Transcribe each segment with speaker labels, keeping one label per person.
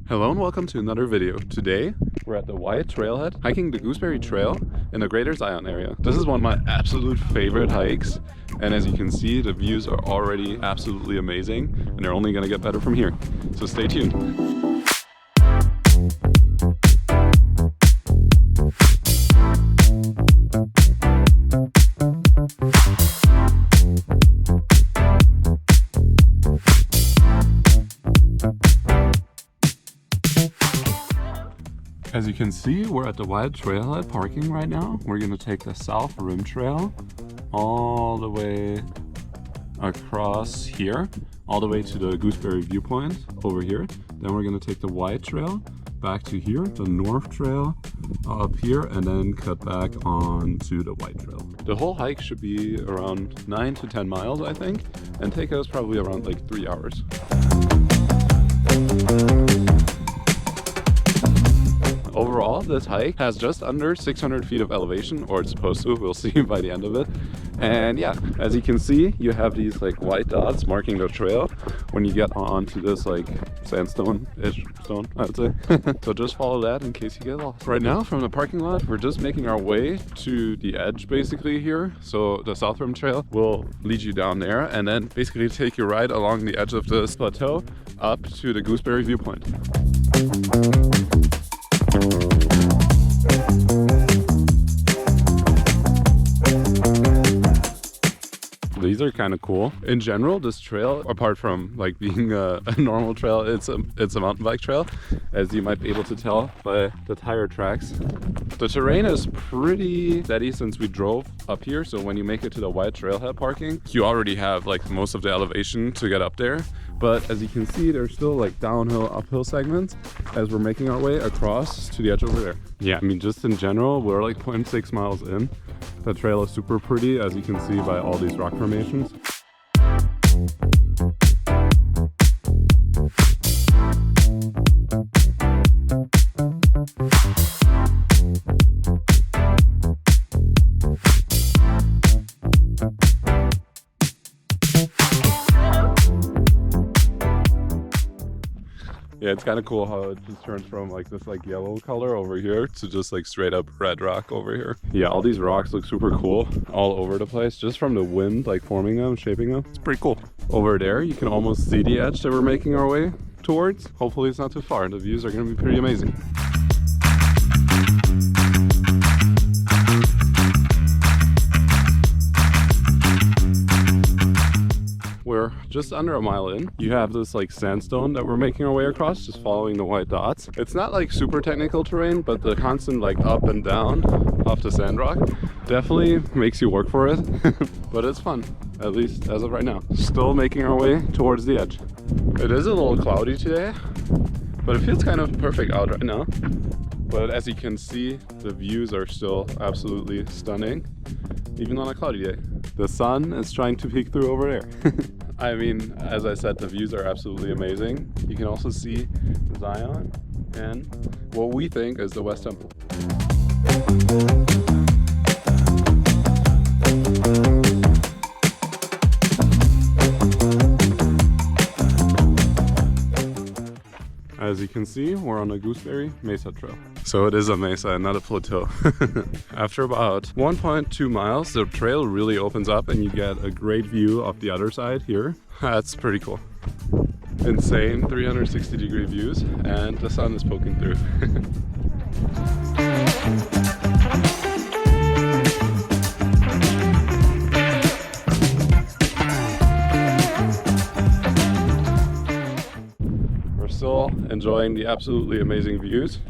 Speaker 1: Hello and welcome to another video. Today we're at the Wyatt Trailhead, hiking the Gooseberry Trail in the Greater Zion area. This is one of my absolute favorite hikes, and as you can see, the views are already absolutely amazing and they're only gonna get better from here. So stay tuned. As you can see, we're at the Wyatt Trailhead parking right now. We're gonna take the South Rim Trail all the way across here, all the way to the Gooseberry viewpoint over here. Then we're gonna take the Wyatt Trail back to here, the North Trail up here, and then cut back on to the Wyatt Trail. The whole hike should be around 9 to 10 miles, I think, and take us probably around like 3 hours. Overall, this hike has just under 600 feet of elevation, or it's supposed to. We'll see by the end of it. And yeah, as you can see, you have these like white dots marking the trail when you get onto this like sandstone-ish stone, I would say. So just follow that in case you get lost. Right now, from the parking lot, we're just making our way to the edge basically here. So the South Rim Trail will lead you down there and then basically take you right along the edge of this plateau up to the Gooseberry viewpoint. These are kind of cool. In general, this trail, apart from like being a normal trail, it's a mountain bike trail, as you might be able to tell by the tire tracks. The terrain is pretty steady since we drove up here, so when you make it to the Wyatt Trailhead parking, you already have like most of the elevation to get up there. But as you can see, there's still like downhill, uphill segments as we're making our way across to the edge over there. Yeah, I mean, just in general, we're like 0.6 miles in. The trail is super pretty, as you can see by all these rock formations. Yeah, it's kind of cool how it just turns from like this like yellow color over here to just like straight up red rock over here. Yeah, all these rocks look super cool all over the place just from the wind like forming them, shaping them. It's pretty cool. Over there you can almost see the edge that we're making our way towards. Hopefully it's not too far. The views are going to be pretty amazing. We're just under a mile in. You have this like sandstone that we're making our way across, just following the white dots. It's not like super technical terrain, but the constant like up and down off the sand rock definitely makes you work for it. But it's fun, at least as of right now. Still making our way towards the edge. It is a little cloudy today, but it feels kind of perfect out right now. But as you can see, the views are still absolutely stunning, even on a cloudy day. The sun is trying to peek through over there. I mean, as I said, the views are absolutely amazing. You can also see Zion and what we think is the West Temple. As you can see, we're on a Gooseberry Mesa trail. So it is a mesa and not a plateau. After about 1.2 miles, the trail really opens up and you get a great view of the other side here. That's pretty cool. Insane 360-degree views, and the sun is poking through. Still enjoying the absolutely amazing views,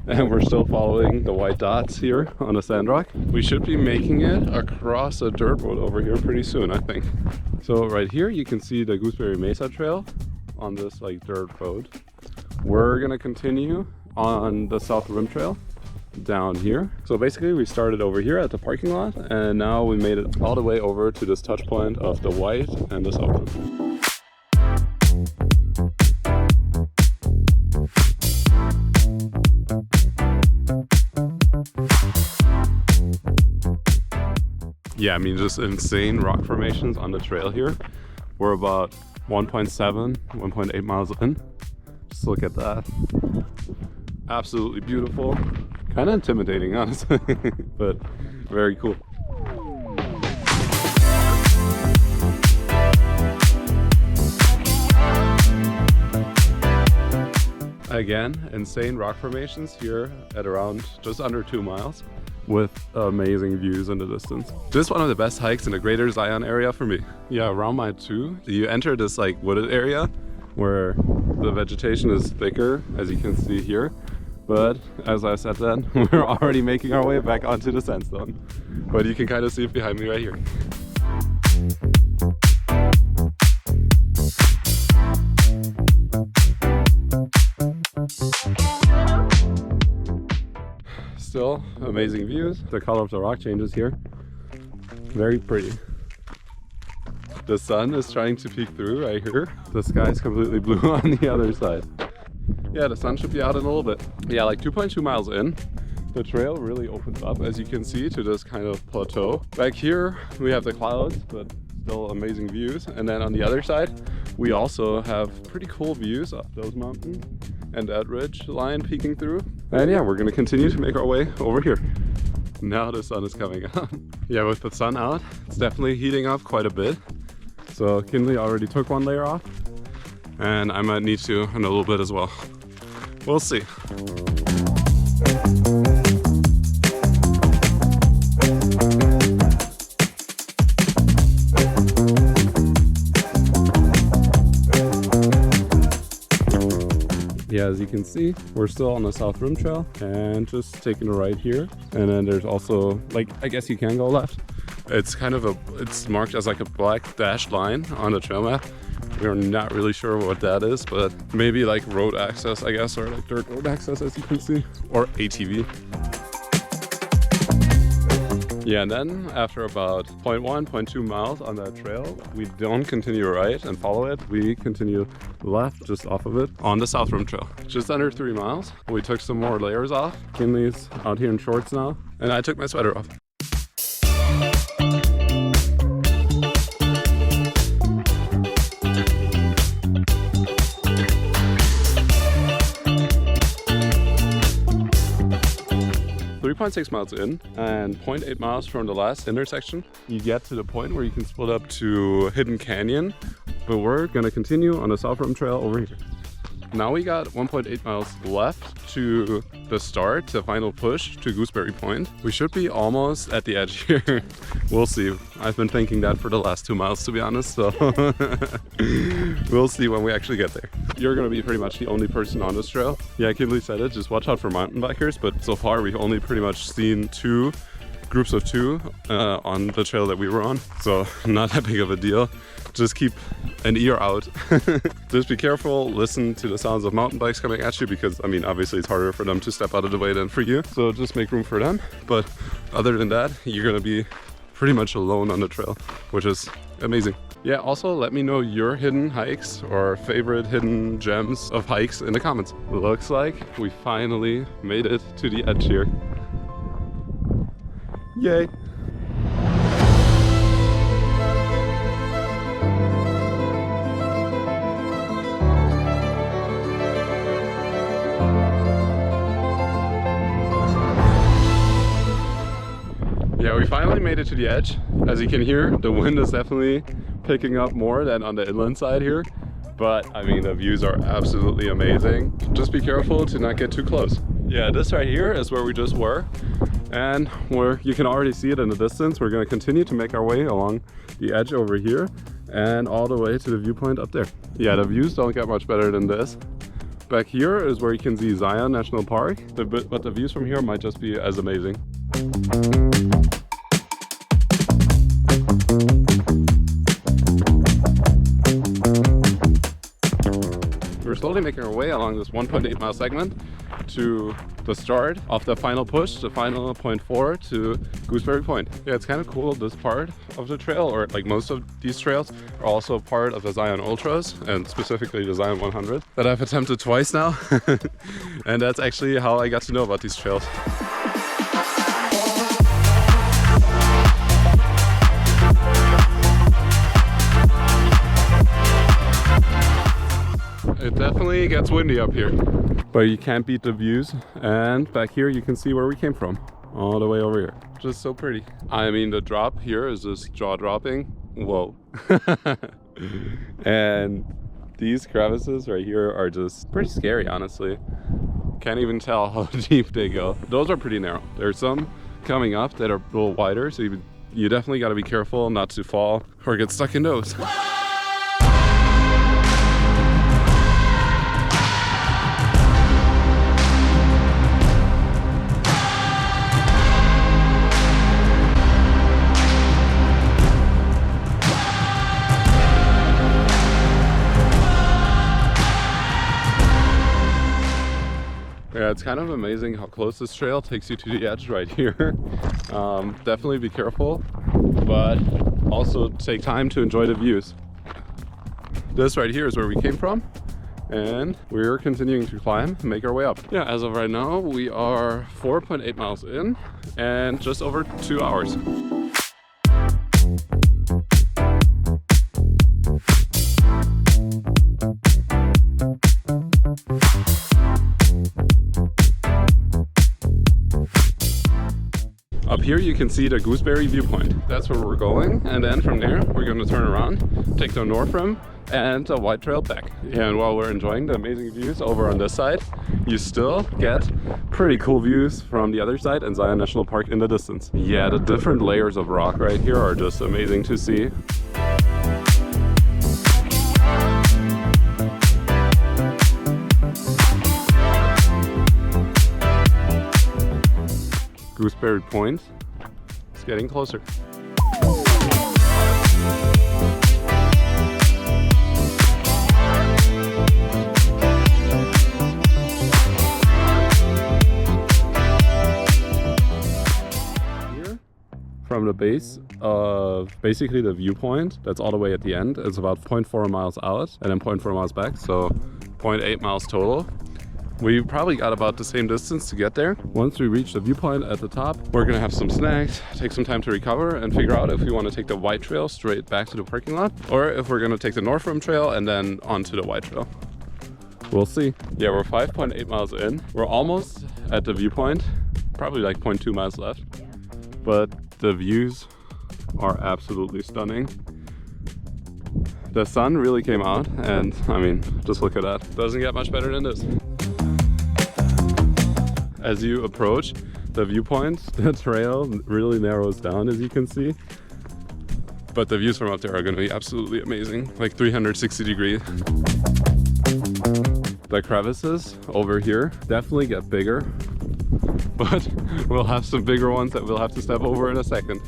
Speaker 1: and we're still following the white dots here on the sand rock. We should be making it across a dirt road over here pretty soon, I think. So right here you can see the Gooseberry Mesa trail on this like dirt road. We're gonna continue on the South Rim Trail down here. So basically we started over here at the parking lot, and now we made it all the way over to this touch point of the Wyatt and the South Rim. Yeah, I mean, just insane rock formations on the trail here. We're about 1.7, 1.8 miles in. Just look at that. Absolutely beautiful. Kind of intimidating, honestly, but very cool. Again, insane rock formations here at around just under 2 miles with amazing views in the distance. Just one of the best hikes in the greater Zion area for me. Yeah, around mile 2, you enter this like wooded area where the vegetation is thicker, as you can see here. But as I said then, we're already making our way back onto the sandstone. But you can kind of see it behind me right here. Still amazing views. The color of the rock changes here. Very pretty. The sun is trying to peek through right here. The sky is completely blue on the other side. Yeah, the sun should be out in a little bit. Yeah, like 2.2 miles in, the trail really opens up, as you can see, to this kind of plateau. Back here, we have the clouds, but still amazing views. And then on the other side, we also have pretty cool views of those mountains and that ridge line peeking through. And yeah, we're gonna continue to make our way over here. Now the sun is coming out. Yeah, with the sun out, it's definitely heating up quite a bit. So Kinley already took one layer off, and I might need to in a little bit as well. We'll see. Yeah, as you can see, we're still on the South Rim Trail and just taking a right here. And then there's also, like, I guess you can go left. It's kind of it's marked as like a black dashed line on the trail map. We're not really sure what that is, but maybe like road access, I guess, or like dirt road access, as you can see, or ATV. Yeah, and then after about 0.1, 0.2 miles on that trail, we don't continue right and follow it. We continue left just off of it on the South Rim Trail. Just under 3 miles. We took some more layers off. Kinley's out here in shorts now, and I took my sweater off. 3.6 miles in and 0.8 miles from the last intersection, you get to the point where you can split up to Hidden Canyon, but we're gonna continue on the South Rim Trail over here. Now we got 1.8 miles left to the start, the final push to Gooseberry Point. We should be almost at the edge here. We'll see. I've been thinking that for the last 2 miles, to be honest, so we'll see when we actually get there. You're gonna be pretty much the only person on this trail. Yeah, Kinley said it, just watch out for mountain bikers, but so far we've only pretty much seen 2 groups of 2 on the trail that we were on, so not that big of a deal. Just keep an ear out. Just be careful, listen to the sounds of mountain bikes coming at you, because I mean obviously it's harder for them to step out of the way than for you, so just make room for them. But other than that, you're gonna be pretty much alone on the trail, which is amazing. Yeah, also let me know your hidden hikes or favorite hidden gems of hikes in the comments. Looks like we finally made it to the edge here. Yay! Yeah, we finally made it to the edge. As you can hear, the wind is definitely picking up more than on the inland side here. But I mean, the views are absolutely amazing. Just be careful to not get too close. Yeah, this right here is where we just were. And you can already see it in the distance. We're gonna continue to make our way along the edge over here and all the way to the viewpoint up there. Yeah, the views don't get much better than this. Back here is where you can see Zion National Park, but the views from here might just be as amazing. We're slowly making our way along this 1.8 mile segment to the start of the final push, the final 0.4 to Gooseberry Point. Yeah, it's kind of cool. This part of the trail, or like most of these trails, are also part of the Zion Ultras, and specifically the Zion 100 that I've attempted twice now. And that's actually how I got to know about these trails. It definitely gets windy up here, but you can't beat the views. And back here you can see where we came from, all the way over here. Just so pretty. I mean, the drop here is just jaw-dropping. Whoa. And these crevices right here are just pretty scary, honestly. Can't even tell how deep they go. Those are pretty narrow. There's some coming up that are a little wider, so you definitely got to be careful not to fall or get stuck in those. Yeah, it's kind of amazing how close this trail takes you to the edge right here. Definitely be careful, but also take time to enjoy the views. This right here is where we came from, and we're continuing to climb and make our way up. Yeah, as of right now, we are 4.8 miles in and just over 2 hours. Up here you can see the Gooseberry viewpoint. That's where we're going, and then from there we're going to turn around, take the north rim and the white trail back. And while we're enjoying the amazing views over on this side, you still get pretty cool views from the other side and Zion National Park in the distance. Yeah, the different layers of rock right here are just amazing to see. Gooseberry Point is getting closer. Here, from the base of basically the viewpoint, that's all the way at the end, it's about 0.4 miles out and then 0.4 miles back, so 0.8 miles total. We probably got about the same distance to get there. Once we reach the viewpoint at the top, we're gonna have some snacks, take some time to recover, and figure out if we want to take the white trail straight back to the parking lot, or if we're gonna take the North Rim trail and then onto the white trail. We'll see. Yeah, we're 5.8 miles in. We're almost at the viewpoint, probably like 0.2 miles left, but the views are absolutely stunning. The sun really came out, and I mean, just look at that. Doesn't get much better than this. As you approach the viewpoint, the trail really narrows down, as you can see. But the views from up there are going to be absolutely amazing, like 360 degrees. The crevices over here definitely get bigger, but we'll have some bigger ones that we'll have to step over in a second.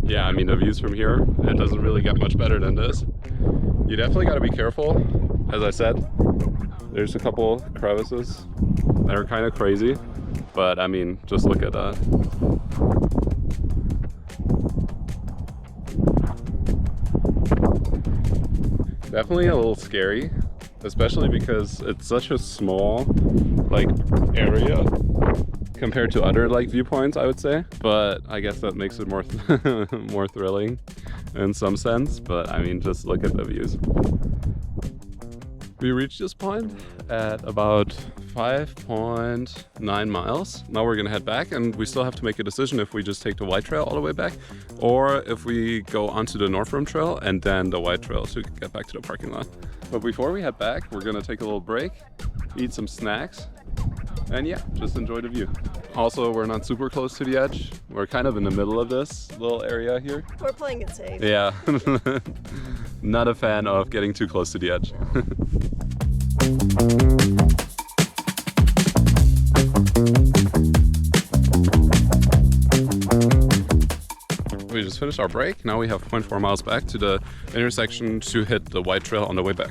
Speaker 1: Yeah, I mean, the views from here, it doesn't really get much better than this. You definitely got to be careful. As I said, there's a couple crevices that are kind of crazy, but I mean, just look at that. Definitely a little scary, especially because it's such a small like area compared to other like viewpoints, I would say, but I guess that makes it more more thrilling in some sense. But I mean, just look at the views. We reached this point at about 5.9 miles. Now we're gonna head back, and we still have to make a decision if we just take the white trail all the way back or if we go onto the North Rim trail and then the white trail to get back to the parking lot. But before we head back, we're gonna take a little break, eat some snacks, and yeah, just enjoy the view. Also, we're not super close to the edge. We're kind of in the middle of this little area here. We're playing it safe. Yeah. Not a fan of getting too close to the edge. We just finished our break. Now we have 0.4 miles back to the intersection to hit the white trail on the way back.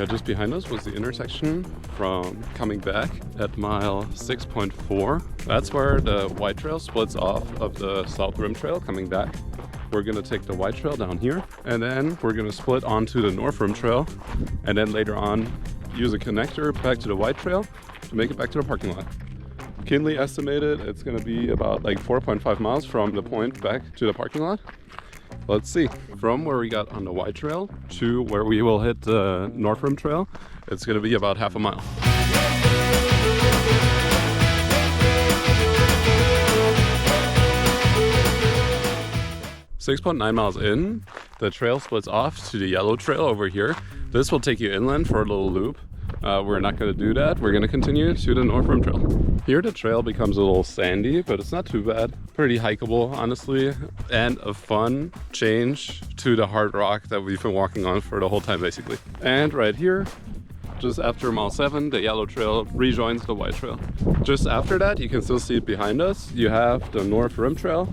Speaker 1: Yeah, just behind us was the intersection from coming back at mile 6.4. That's where the white trail splits off of the South Rim Trail coming back. We're gonna take the white trail down here, and then we're gonna split onto the North Rim Trail, and then later on use a connector back to the white trail to make it back to the parking lot. Kinley estimated it's gonna be about like 4.5 miles from the point back to the parking lot. Let's see. From where we got on the white trail to where we will hit the North Rim Trail, it's gonna be about half a mile. 6.9 miles in, the trail splits off to the yellow trail over here. This will take you inland for a little loop. We're not going to do that. We're going to continue to the North Rim Trail. Here the trail becomes a little sandy, but it's not too bad. Pretty hikeable, honestly, and a fun change to the hard rock that we've been walking on for the whole time, basically. And right here, just after mile 7, the yellow trail rejoins the white trail. Just after that, you can still see it behind us. You have the North Rim Trail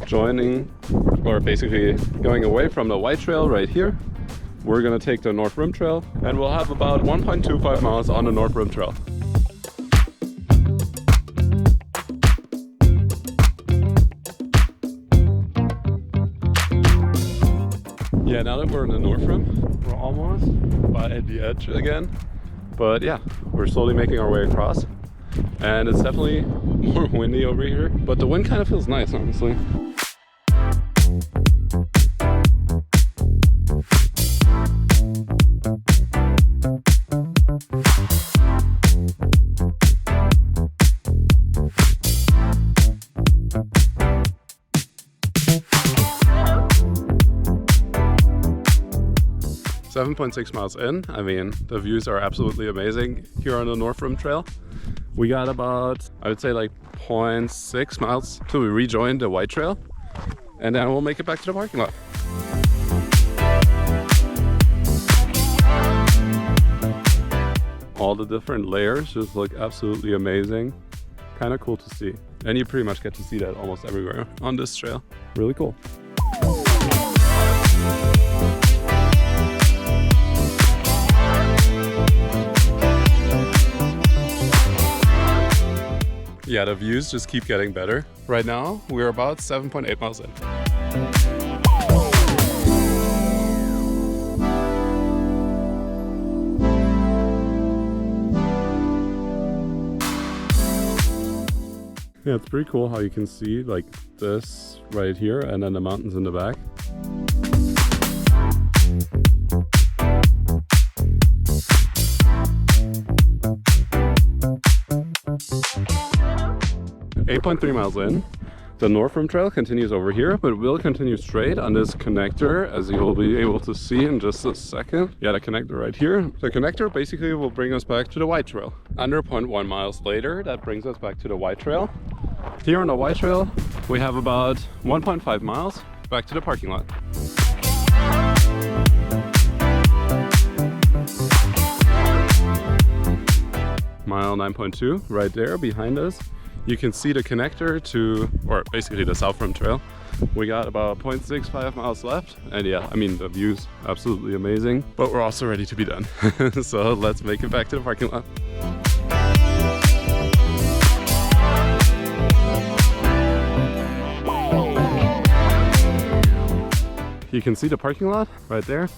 Speaker 1: joining, or basically going away from the white trail right here. We're gonna take the North Rim Trail, and we'll have about 1.25 miles on the North Rim Trail. Yeah, now that we're in the North Rim, we're almost by the edge again. But yeah, we're slowly making our way across. And it's definitely more windy over here, but the wind kind of feels nice, honestly. .6 miles in. I mean, the views are absolutely amazing here on the North Rim Trail. We got about, I would say like 0.6 miles till we rejoin the white trail, and then we'll make it back to the parking lot. All the different layers just look absolutely amazing. Kind of cool to see. And you pretty much get to see that almost everywhere on this trail. Really cool. Yeah, the views just keep getting better. Right now, we're about 7.8 miles in. Yeah, it's pretty cool how you can see like this right here and then the mountains in the back. .3 miles in. The North Rim Trail continues over here, but will continue straight on this connector, as you will be able to see in just a second. Yeah, the connector right here. The connector basically will bring us back to the white trail. Under 0.1 miles later, that brings us back to the white trail. Here on the white trail, we have about 1.5 miles back to the parking lot. Mile 9.2 right there behind us. You can see the connector to, or basically the South Rim Trail. We got about 0.65 miles left. And yeah, I mean, the view's absolutely amazing, but we're also ready to be done. So let's make it back to the parking lot. You can see the parking lot right there.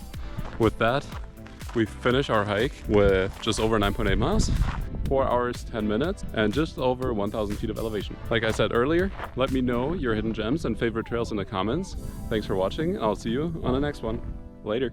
Speaker 1: With that, we finish our hike with just over 9.8 miles. 4 hours, 10 minutes, and just over 1,000 feet of elevation. Like I said earlier, let me know your hidden gems and favorite trails in the comments. Thanks for watching, and I'll see you on the next one. Later.